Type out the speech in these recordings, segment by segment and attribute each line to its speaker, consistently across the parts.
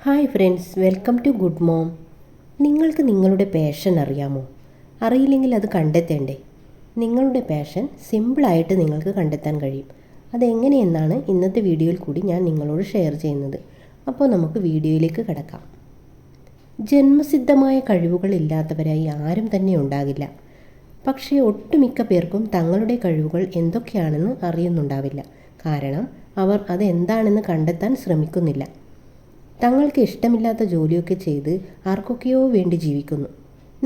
Speaker 1: Hi friends, welcome to good mom. നിങ്ങൾക്ക് നിങ്ങളുടെ passion അറിയാമോ? അറിയില്ലെങ്കിൽ അത് കണ്ടെത്തേണ്ടേ? നിങ്ങളുടെ പാഷൻ സിമ്പിളായിട്ട് നിങ്ങൾക്ക് കണ്ടെത്താൻ കഴിയും. അതെങ്ങനെയെന്നാണ് ഇന്നത്തെ വീഡിയോയിൽ കൂടി ഞാൻ നിങ്ങളോട് ഷെയർ ചെയ്യുന്നത്. അപ്പോൾ നമുക്ക് വീഡിയോയിലേക്ക് കടക്കാം. ജന്മസിദ്ധമായ കഴിവുകൾ ഇല്ലാത്തവരായി ആരും തന്നെ ഉണ്ടാകില്ല. പക്ഷേ ഒട്ടുമിക്ക പേർക്കും തങ്ങളുടെ കഴിവുകൾ എന്തൊക്കെയാണെന്ന് അറിയുന്നുണ്ടാവില്ല. കാരണം അവർ അതെന്താണെന്ന് കണ്ടെത്താൻ ശ്രമിക്കുന്നില്ല. തങ്ങൾക്ക് ഇഷ്ടമില്ലാത്ത ജോലിയൊക്കെ ചെയ്ത് ആർക്കൊക്കെയോ വേണ്ടി ജീവിക്കുന്നു.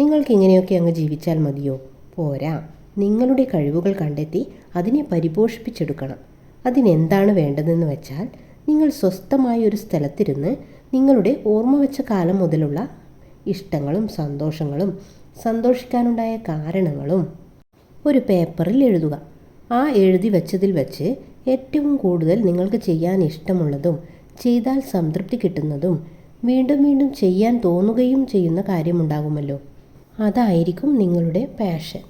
Speaker 1: നിങ്ങൾക്ക് ഇങ്ങനെയൊക്കെ അങ്ങ് ജീവിച്ചാൽ മതിയോ? പോരാ. നിങ്ങളുടെ കഴിവുകൾ കണ്ടെത്തി അതിനെ പരിപോഷിപ്പിച്ചെടുക്കണം. അതിനെന്താണ് വേണ്ടതെന്ന് വെച്ചാൽ, നിങ്ങൾ സ്വസ്ഥമായ ഒരു സ്ഥലത്തിരുന്ന് നിങ്ങളുടെ ഓർമ്മ വെച്ച കാലം മുതലുള്ള ഇഷ്ടങ്ങളും സന്തോഷങ്ങളും സന്തോഷിക്കാനുണ്ടായ കാരണങ്ങളും ഒരു പേപ്പറിൽ എഴുതുക. ആ എഴുതി വെച്ചതിൽ വെച്ച് ഏറ്റവും കൂടുതൽ നിങ്ങൾക്ക് ചെയ്യാൻ ഇഷ്ടമുള്ളതും ചെയ്താൽ സംതൃപ്തി കിട്ടുന്നതും വീണ്ടും വീണ്ടും ചെയ്യാൻ തോന്നുകയും ചെയ്യുന്ന കാര്യമുണ്ടാകുമല്ലോ, അതായിരിക്കും നിങ്ങളുടെ പാഷൻ.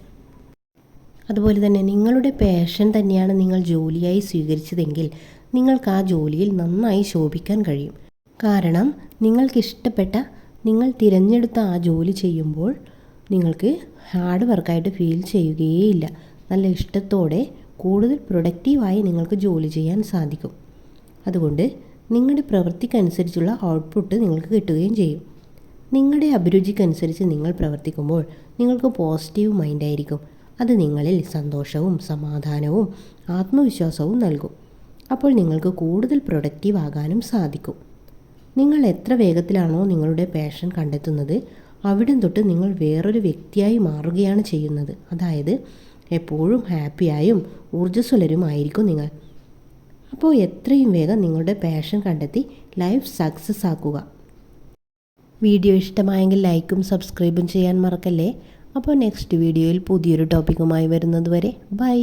Speaker 1: അതുപോലെ തന്നെ നിങ്ങളുടെ പാഷൻ തന്നെയാണ് നിങ്ങൾ ജോലിയായി സ്വീകരിച്ചതെങ്കിൽ നിങ്ങൾക്ക് ആ ജോലിയിൽ നന്നായി ശോഭിക്കാൻ കഴിയും. കാരണം നിങ്ങൾക്കിഷ്ടപ്പെട്ട, നിങ്ങൾ തിരഞ്ഞെടുത്ത ആ ജോലി ചെയ്യുമ്പോൾ നിങ്ങൾക്ക് ഹാർഡ് വർക്കായിട്ട് ഫീൽ ചെയ്യുകയേയില്ല. നല്ല ഇഷ്ടത്തോടെ കൂടുതൽ പ്രൊഡക്റ്റീവായി നിങ്ങൾക്ക് ജോലി ചെയ്യാൻ സാധിക്കും. അതുകൊണ്ട് നിങ്ങളുടെ പ്രവൃത്തിക്കനുസരിച്ചുള്ള ഔട്ട്പുട്ട് നിങ്ങൾക്ക് കിട്ടുകയും ചെയ്യും. നിങ്ങളുടെ അഭിരുചിക്കനുസരിച്ച് നിങ്ങൾ പ്രവർത്തിക്കുമ്പോൾ നിങ്ങൾക്ക് പോസിറ്റീവ് മൈൻഡായിരിക്കും. അത് നിങ്ങളിൽ സന്തോഷവും സമാധാനവും ആത്മവിശ്വാസവും നൽകും. അപ്പോൾ നിങ്ങൾക്ക് കൂടുതൽ പ്രൊഡക്റ്റീവ് ആകാനും സാധിക്കും. നിങ്ങൾ എത്ര വേഗത്തിലാണോ നിങ്ങളുടെ പാഷൻ കണ്ടെത്തുന്നത്, അവിടം തൊട്ട് നിങ്ങൾ വേറൊരു വ്യക്തിയായി മാറുകയാണ് ചെയ്യുന്നത്. അതായത് എപ്പോഴും ഹാപ്പിയായും ഊർജ്ജസ്വലരുമായിരിക്കും നിങ്ങൾ. അപ്പോൾ എത്രയും വേഗം നിങ്ങളുടെ പാഷൻ കണ്ടെത്തി ലൈഫ് സക്സസ് ആക്കുക. വീഡിയോ ഇഷ്ടമായെങ്കിൽ ലൈക്കും സബ്സ്ക്രൈബും ചെയ്യാൻ മറക്കല്ലേ. അപ്പോൾ നെക്സ്റ്റ് വീഡിയോയിൽ പുതിയൊരു ടോപ്പിക്കുമായി വരുന്നത് വരെ ബൈ.